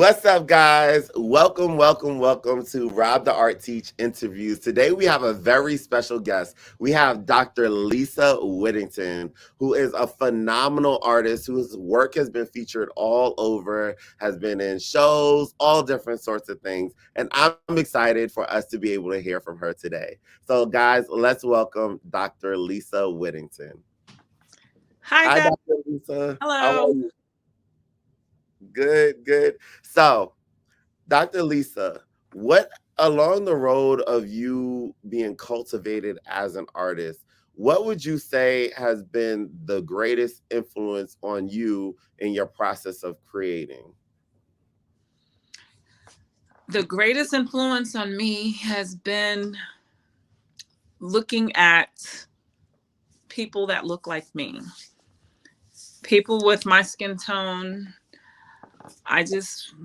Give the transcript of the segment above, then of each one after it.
What's up, guys? Welcome to Rob the Art Teach interviews. Today we have a very special guest. We have Dr. Lisa Whittington, who is a phenomenal artist whose work has been featured all over, has been in shows, all different sorts of things. And I'm excited for us to be able to hear from her today. So, guys, let's welcome Dr. Lisa Whittington. Hi, Hi, guys. Dr. Lisa. How are Hello. you? Good. So, Dr. Lisa, what along the road of you being cultivated as an artist, what would you say has been the greatest influence on you in your process of creating? The greatest influence on me has been looking at people that look like me, people with my skin tone. I just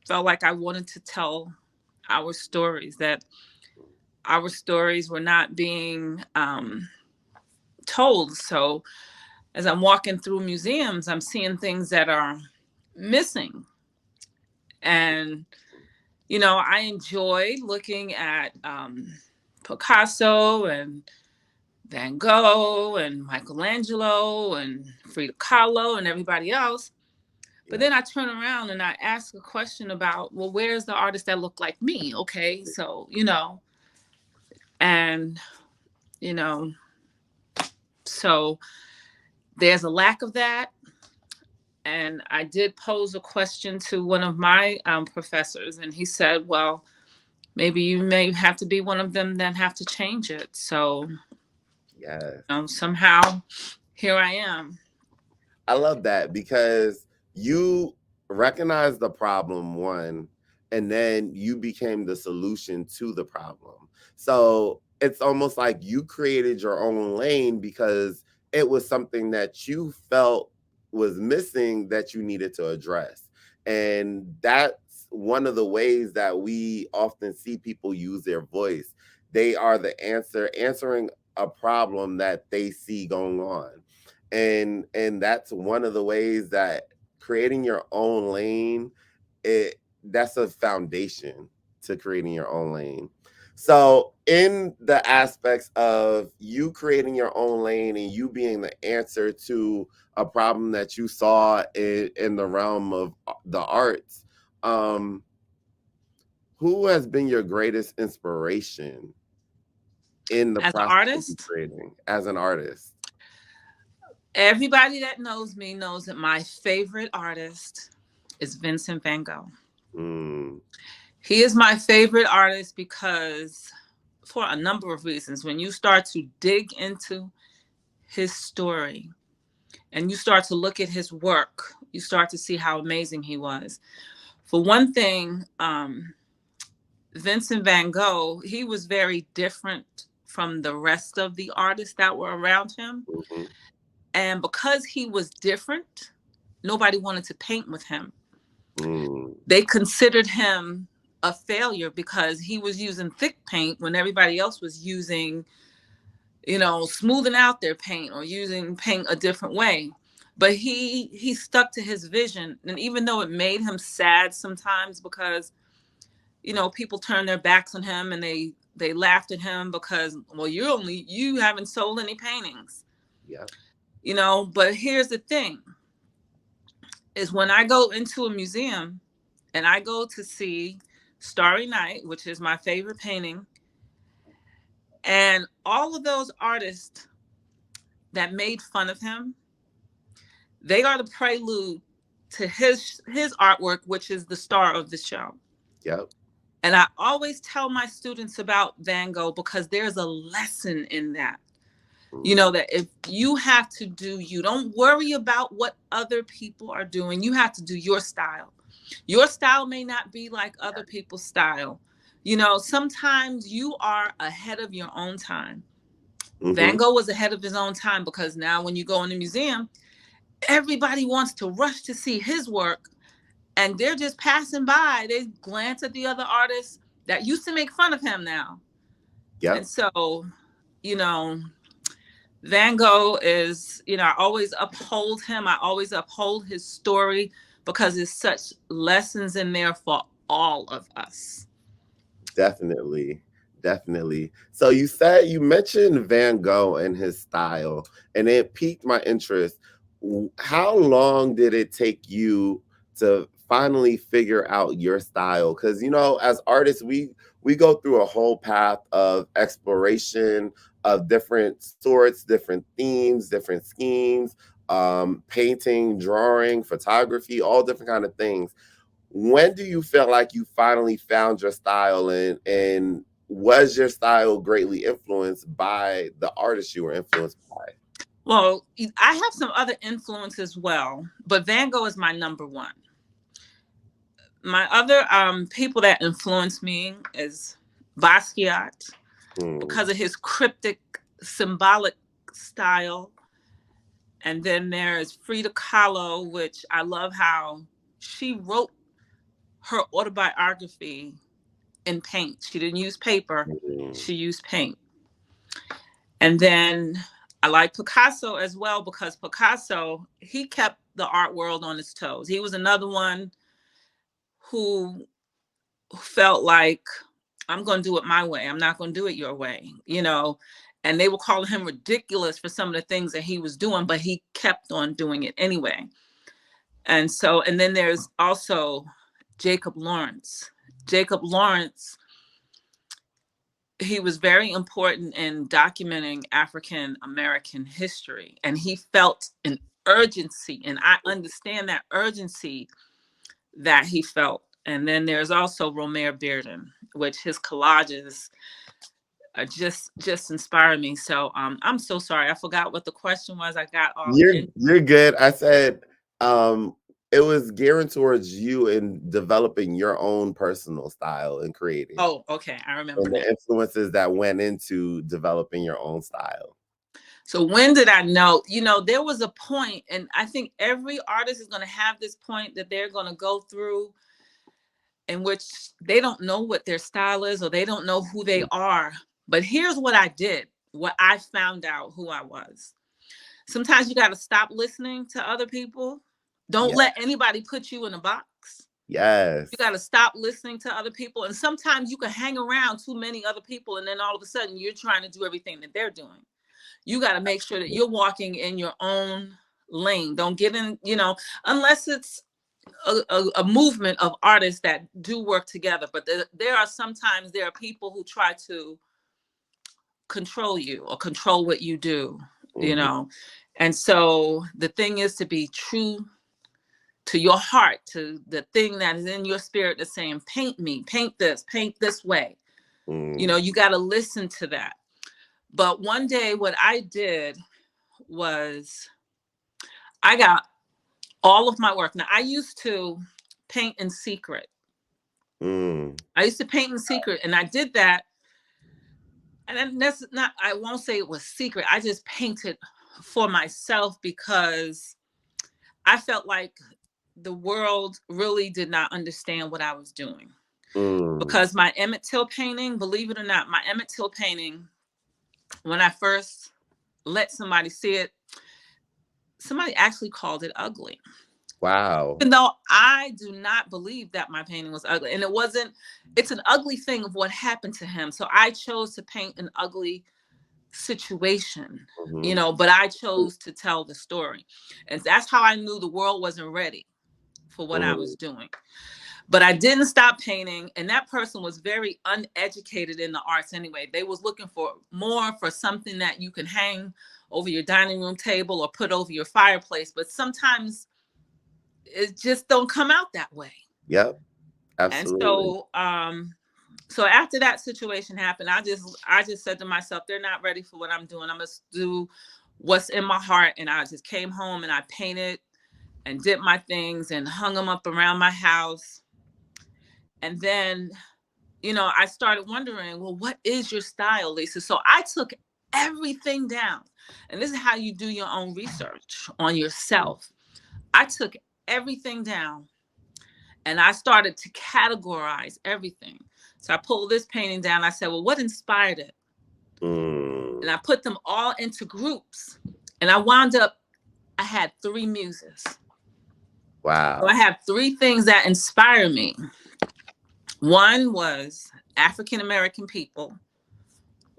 felt like I wanted to tell our stories, that our stories were not being told. So as I'm walking through museums, I'm seeing things that are missing. And I enjoy looking at Picasso and Van Gogh and Michelangelo and Frida Kahlo and everybody else. But Yeah. then I turn around and I ask a question about, well, where's the artist that look like me? Okay, so, and, you know, so there's a lack of that. And I did pose a question to one of my professors, and he said, well, maybe you may have to be one of them that have to change it. So, Yes. somehow here I am. I love that because you recognize the problem, one, and then you became the solution to the problem. So it's almost like you created your own lane because it was something that you felt was missing that you needed to address. And that's one of the ways that we often see people use their voice. They are the answering a problem that they see going on, and that's one of the ways that creating your own lane, it that's a foundation to creating your own lane. So in the aspects of you creating your own lane and you being the answer to a problem that you saw in the realm of the arts, um who has been your greatest inspiration in the As an process of you artist, creating as an artist? everybody that knows me knows that my favorite artist is Vincent van Gogh. Mm, He is my favorite artist because, for a number of reasons, when you start to dig into his story and you start to look at his work, you start to see how amazing he was. For one thing, Vincent van Gogh, he was very different from the rest of the artists that were around him. mhm, And because he was different, nobody wanted to paint with him. mm. They considered him a failure because he was using thick paint when everybody else was using, smoothing out their paint or using paint a different way. But he stuck to his vision. And even though it made him sad sometimes because, people turned their backs on him and they laughed at him because, well, you haven't sold any paintings. Yeah. But here's the thing is when I go into a museum and I go to see Starry Night, which is my favorite painting, and all of those artists that made fun of him, they are the prelude to his artwork, which is the star of the show. Yep. And I always tell my students about Van Gogh because there's a lesson in that. Mm. That if you have to do you, don't worry about what other people are doing. You have to do your style. Your style may not be like other people's style. Sometimes you are ahead of your own time. Van Mhm. Gogh was ahead of his own time because now when you go in the museum, everybody wants to rush to see his work and they're just passing by. They glance at the other artists that used to make fun of him now. And Yep. so, you know, Van Gogh is, I always uphold him. I always uphold his story because there's such lessons in there for all of us. Definitely. Definitely. So you said you mentioned Van Gogh and his style, and it piqued my interest. How long did it take you to finally figure out your style? Because as artists, we go through a whole path of exploration of different sorts, different themes, different schemes, painting, drawing, photography, all different kind of things. When do you feel like you finally found your style, and was your style greatly influenced by the artist you were influenced by? Well, I have some other influence as well, but Van Gogh is my number one. My other people that influence me is Basquiat, Mm, because of his cryptic, symbolic style. And then there's Frida Kahlo, which I love how she wrote her autobiography in paint. She didn't use paper, mm, she used paint. And then I like Picasso as well, because Picasso, he kept the art world on his toes. He was another one who felt like, I'm going to do it my way. I'm not going to do it your way. And they were calling him ridiculous for some of the things that he was doing, but he kept on doing it anyway. And then there's also Jacob Lawrence. Jacob Lawrence, he was very important in documenting African American history, and he felt an urgency, and I understand that urgency that he felt. And then there's also Romare Bearden, which his collages just inspire me. So I'm so sorry, I forgot what the question was. I got all you're in. you're good. I said um it was geared towards you in developing your own personal style and creating, Oh, okay, I remember and now. the influences that went into developing your own style. So when did I know? There was a point, and I think every artist is going to have this point that they're going to go through, in which they don't know what their style is, or they don't know who they are. But here's what I did, what I found out who I was. Sometimes you got to stop listening to other people. Don't Yeah. let anybody put you in a box. You got Yes. to stop listening to other people. And sometimes you can hang around too many other people, and then all of a sudden you're trying to do everything that they're doing. You got to make sure that you're walking in your own lane. Don't get in, unless it's a movement of artists that do work together. But there are sometimes there are people who try to control you or control what you do, you Mhm. know. And so the thing is to be true to your heart, to the thing that is in your spirit that's saying, paint me, paint this way. Mm. You got to listen to that. But one day, what I did was I got all of my work. Now, I used to paint in secret. Mm. I used to paint in secret, and I did that. And that's not, I won't say it was secret. I just painted for myself because I felt like the world really did not understand what I was doing. Mm. Because my Emmett Till painting, believe it or not, my Emmett Till painting, when I first let somebody see it, somebody actually called it ugly. Wow. Even though I do not believe that my painting was ugly. And it's an ugly thing of what happened to him. So I chose to paint an ugly situation, Mhm. but I chose to tell the story. And that's how I knew the world wasn't ready for what I Mm. was doing. But I didn't stop painting. And that person was very uneducated in the arts anyway. They was looking for more for something that you can hang over your dining room table or put over your fireplace. But sometimes it just don't come out that way. Yep. And Absolutely. so after that situation happened, I just said to myself, they're not ready for what I'm doing. I must do what's in my heart. And I just came home and I painted and did my things and hung them up around my house. And then, I started wondering, well, what is your style, Lisa? So I took everything down. And this is how you do your own research on yourself. I took everything down and I started to categorize everything. So I pulled this painting down. I said, well, what inspired it? Mm. And I put them all into groups. And I wound up, I had three muses. So I Wow. have three things that inspire me. One was African American people,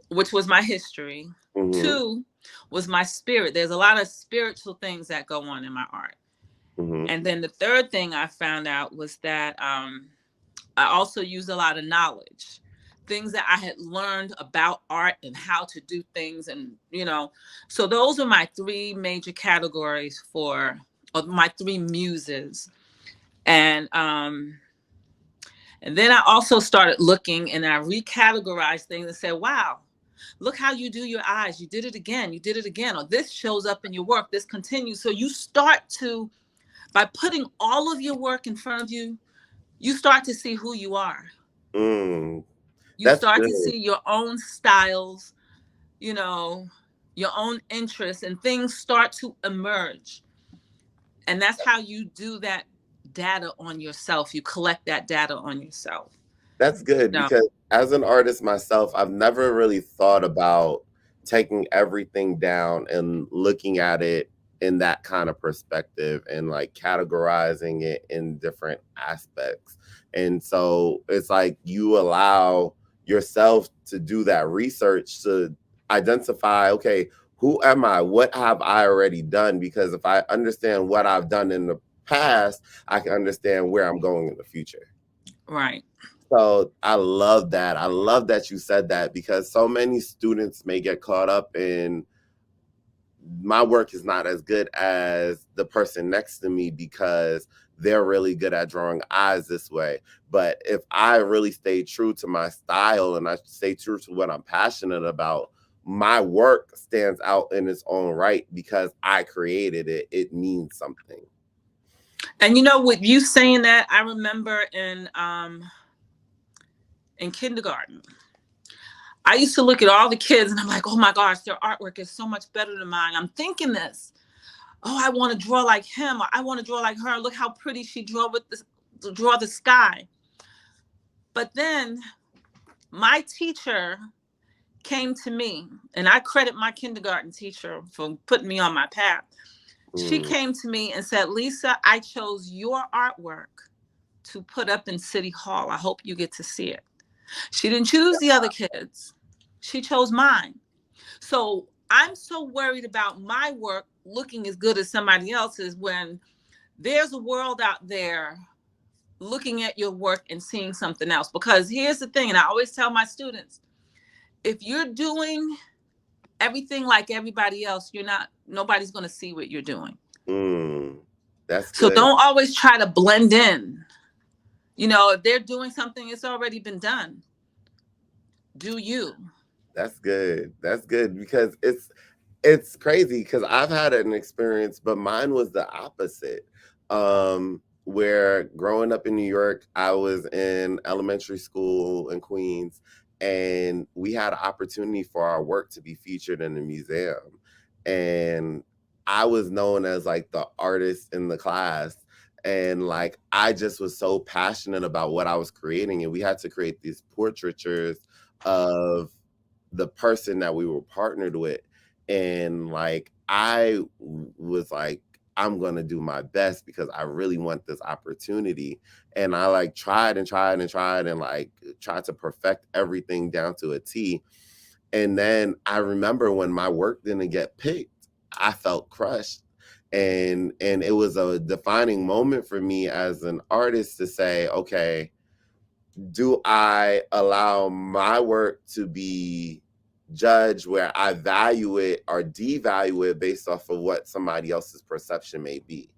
which was my history. Hmm. Two was my spirit. There's a lot of spiritual things that go on in my art. Hmm. And then the third thing I found out was that I also use a lot of knowledge, things that I had learned about art and how to do things. And, so those are my three major categories or my three muses. And, and then I also started looking and I recategorized things and said, wow, look how you do your eyes. You did it again. You did it again. Or this shows up in your work. This continues. So you start to, by putting all of your work in front of you, you start to see who you are. Mm. You That's start to good. see your own styles, you know, your own interests, and things start to emerge. And that's how you do that data on yourself. You collect that data on yourself. That's good No, because as an artist myself, I've never really thought about taking everything down and looking at it in that kind of perspective and like categorizing it in different aspects. And so it's like you allow yourself to do that research to identify, okay, who am I? What have I already done? Because if I understand what I've done in the past, I can understand where I'm going in the future. right. So I love that. I love that you said that because so many students may get caught up in my work is not as good as the person next to me because they're really good at drawing eyes this way. But if I really stay true to my style and I stay true to what I'm passionate about, my work stands out in its own right because I created it. It means something. And with you saying that, I remember in kindergarten, I used to look at all the kids and I'm like, oh my gosh, their artwork is so much better than mine. I'm thinking this. Oh, I want to draw like him. Or I want to draw like her. Look how pretty she drew with this, draw the sky. But then my teacher came to me, and I credit my kindergarten teacher for putting me on my path. She Mm, came to me and said, Lisa, I chose your artwork to put up in City Hall. I hope you get to see it. She didn't choose the other kids. She chose mine. So I'm so worried about my work looking as good as somebody else's when there's a world out there looking at your work and seeing something else. Because here's the thing, and I always tell my students, if you're doing everything like everybody else, nobody's going to see what you're doing. mm, that's So good. don't always try to blend in. If they're doing something, it's already been done. Do you? That's good. That's good because it's crazy because I've had an experience, but mine was the opposite. Where growing up in New York, I was in elementary school in Queens, and we had an opportunity for our work to be featured in the museum. And I was known as like the artist in the class. And like I just was so passionate about what I was creating. And we had to create these portraitures of the person that we were partnered with, and like was like, I'm gonna do my best because I really want this opportunity. And I like tried and tried and tried and like tried to perfect everything down to a T. And then I remember when my work didn't get picked, I felt crushed. And it was a defining moment for me as an artist to say, okay, do I allow my work to be judged where I value it or devalue it based off of what somebody else's perception may be?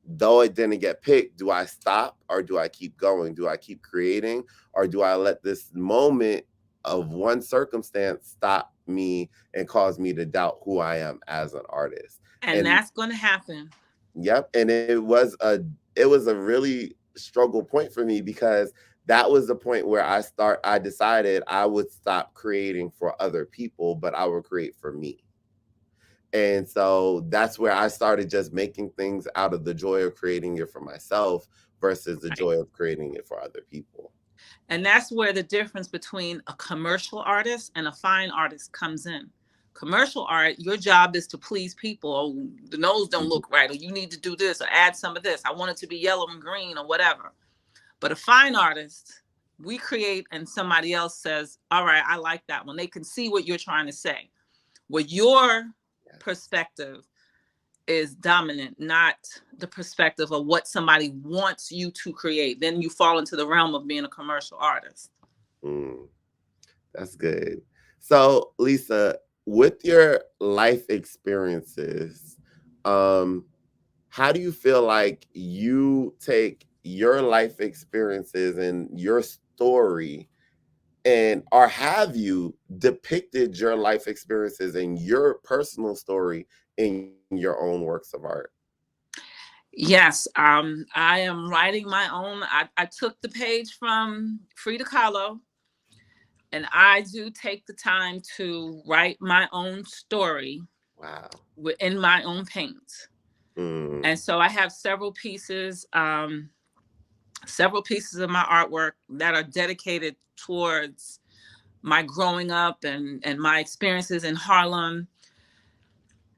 Though it didn't get picked, do I stop or do I keep going? Do I keep creating or do I let this moment of one circumstance stop me and cause me to doubt who I am as an artist? And And that's going to happen. yep, and it was a really struggle point for me because that was the point where I decided I would stop creating for other people, but I would create for me. And so that's where I started just making things out of the joy of creating it for myself versus the Right. joy of creating it for other people. And that's where the difference between a commercial artist and a fine artist comes in. Commercial art, your job is to please people. Oh, the nose don't look right, or you need to do this, or add some of this. I want it to be yellow and green, or whatever. But a fine artist, we create and somebody else says, all right, I like that one. They can see what you're trying to say. What your perspective is dominant, not the perspective of what somebody wants you to create. Then you fall into the realm of being a commercial artist. Mm, that's good. So, Lisa, with your life experiences, um, how do you feel like you take your life experiences and your story, and or have you depicted your life experiences and your personal story in your own works of art? Yes, I am writing my own. I took the page from Frida Kahlo, and I do take the time to write my own story Wow. in my own paint. Mm, And so I have several pieces of my artwork that are dedicated towards my growing up and my experiences in Harlem.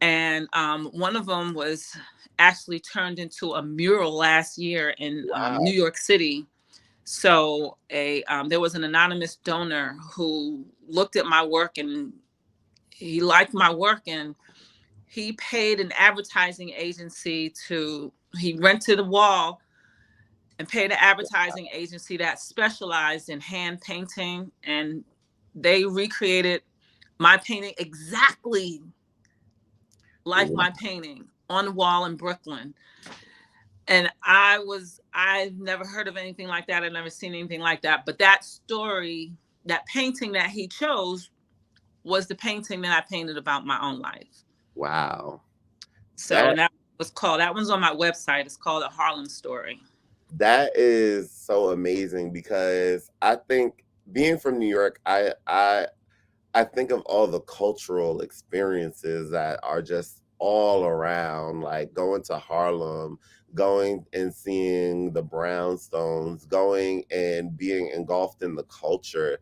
And one of them was actually turned into a mural last year in New wow. York City. So there was an anonymous donor who looked at my work, and he liked my work, and he paid an advertising agency he rented a wall and paid an advertising agency that specialized in hand painting, and they recreated my painting exactly like my painting on the wall in Brooklyn. And I've never heard of anything like that. I've never seen anything like that. But that story, that painting that he chose was the painting that I painted about my own life. Wow. So, That and that one's on my website. It's called A Harlem Story. that is so amazing because I think being from New York, I think of all the cultural experiences that are just all around, like going to Harlem, going and seeing the brownstones, going and being engulfed in the culture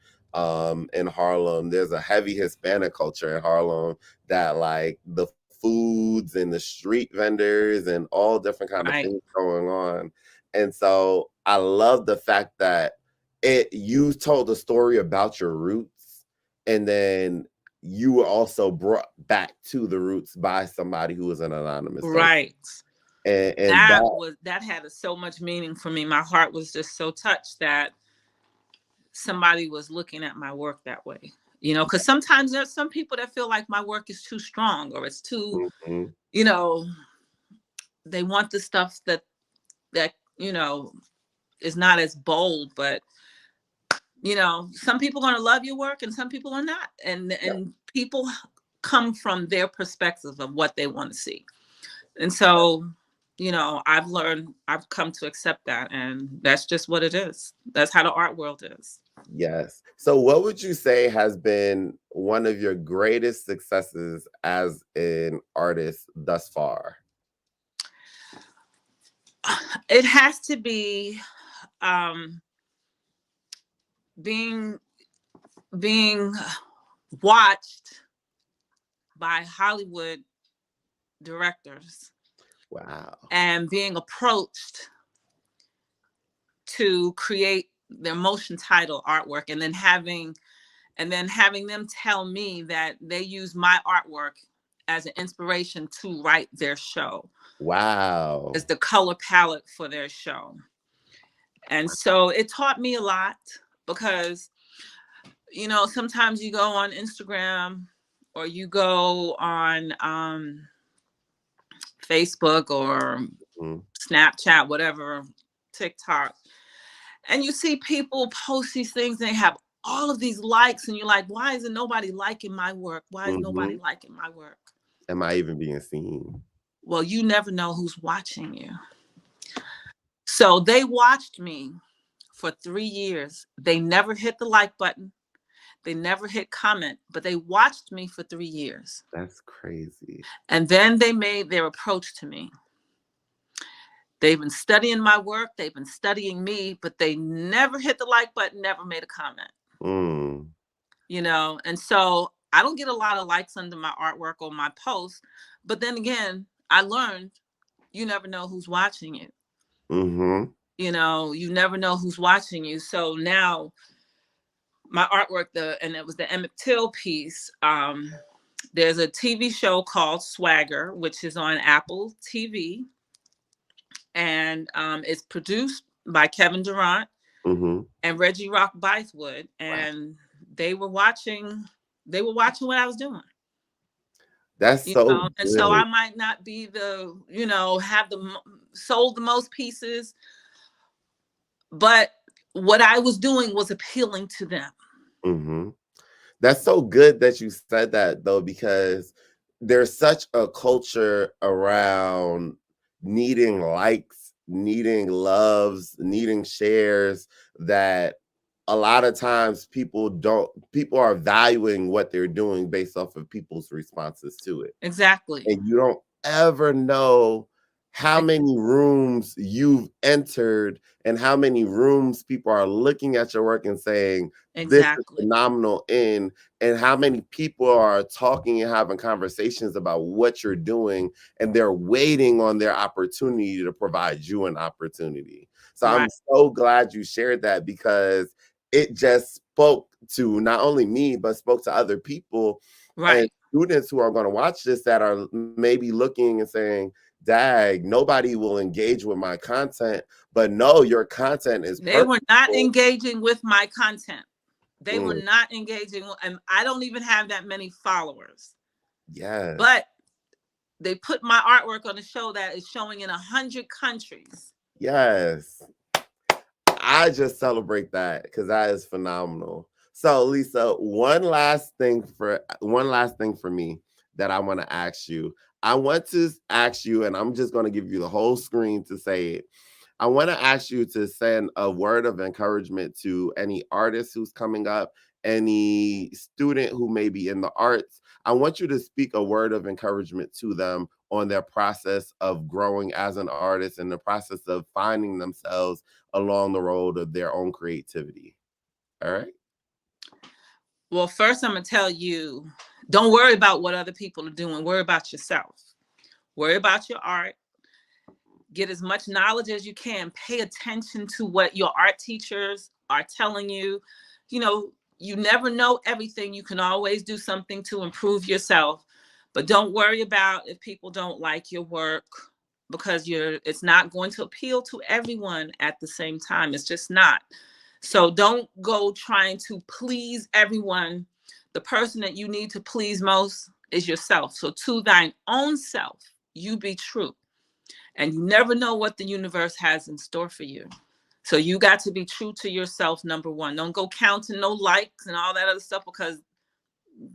in Harlem. There's a heavy Hispanic culture in Harlem that like the foods and the street vendors and all different kind of Right. things going on. And so I love the fact that you told a story about your roots, and then you were also brought back to the roots by somebody who was an anonymous donor. Right. And that That had so much meaning for me. My heart was just so touched that somebody was looking at my work that way. Because sometimes there's some people that feel like my work is too strong, or it's too, mhm, you know, they want the stuff that is not as bold. But some people are going to love your work and some people are not, yeah, and people come from their perspective of what they want to see. And so I've come to accept that, and that's just what it is. That's how the art world is. yes. So what would you say has been one of your greatest successes as an artist thus far? It has to be um being being watched by Hollywood directors Wow. and being approached to create their motion title artwork, and then having them tell me that they use my artwork as an inspiration to write their show, as Wow. the color palette for their show. And so it taught me a lot, because sometimes you go on Instagram or you go on Facebook or Mhm. Snapchat, whatever, TikTok, and you see people post these things and they have all of these likes, and you're like, why isn't nobody liking my work? Why is nobody Mhm. liking my work? Am I even being seen? Well, you never know who's watching you. So they watched me for 3 years. They never hit the like button. They never hit comment, but they watched me for 3 years. That's crazy. And then they made their approach to me. They've been studying my work. They've been studying me, but they never hit the like button, never made a comment. Mm. And so I don't get a lot of likes under my artwork or my posts, but then again, I learned you never know who's watching it. Mm-hmm. You never know who's watching you. So now my artwork, and it was the Emmett Till piece. There's a TV show called Swagger, which is on Apple TV, and it's produced by Kevin Durant Mm-hmm. and Reggie Rock Bythewood, and they were watching. They were watching what I was doing. That's so And so good. I might not be have sold the most pieces, but what I was doing was appealing to them. Mm-hmm. That's so good that you said that though, because there's such a culture around needing likes, needing loves, needing shares, that a lot of times people are valuing what they're doing based off of people's responses to it. Exactly. And you don't ever know how many rooms you've entered and how many rooms people are looking at your work and saying, this is Exactly. phenomenal in, and how many people are talking and having conversations about what you're doing, and they're waiting on their opportunity to provide you an opportunity. So I'm Right. so glad you shared that, because it just spoke to not only me, but spoke to other people and Right. students who are going to watch this, that are maybe looking and saying, dag, nobody will engage with my content. But no, your content is They were not purposeful. engaging with my content. They were Mm, not engaging, and I don't even have that many followers. yes. But they put my artwork on a show that is showing in 100 countries. Yes. I just celebrate that, because that is phenomenal. So Lisa, one last thing for me that I want to ask you. I want to ask you, and I'm just going to give you the whole screen to say it. I want to ask you to send a word of encouragement to any artist who's coming up, any student who may be in the arts. I want you to speak a word of encouragement to them on their process of growing as an artist and the process of finding themselves along the road of their own creativity. All right. Well, first, I'm going to tell you, don't worry about what other people are doing. Worry about yourself. Worry about your art. Get as much knowledge as you can. Pay attention to what your art teachers are telling you. You never know everything. You can always do something to improve yourself, but don't worry about if people don't like your work, because it's not going to appeal to everyone at the same time. It's just not. So don't go trying to please everyone. The person that you need to please most is yourself. So to thine own self, you be true. And you never know what the universe has in store for you. So you got to be true to yourself, number one. Don't go counting no likes and all that other stuff, because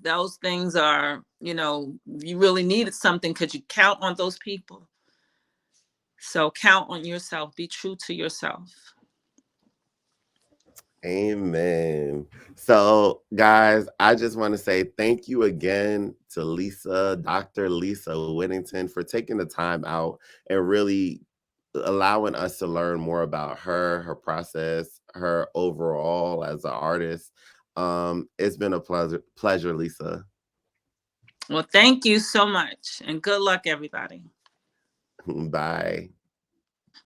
those things are, you really needed something, because you count on those people. So count on yourself. Be true to yourself. Amen. So, guys, I just want to say thank you again to Dr. Lisa Whittington, for taking the time out and really allowing us to learn more about her process, her overall as an artist. It's been a pleasure, Lisa. Well, thank you so much. And good luck, everybody. Bye.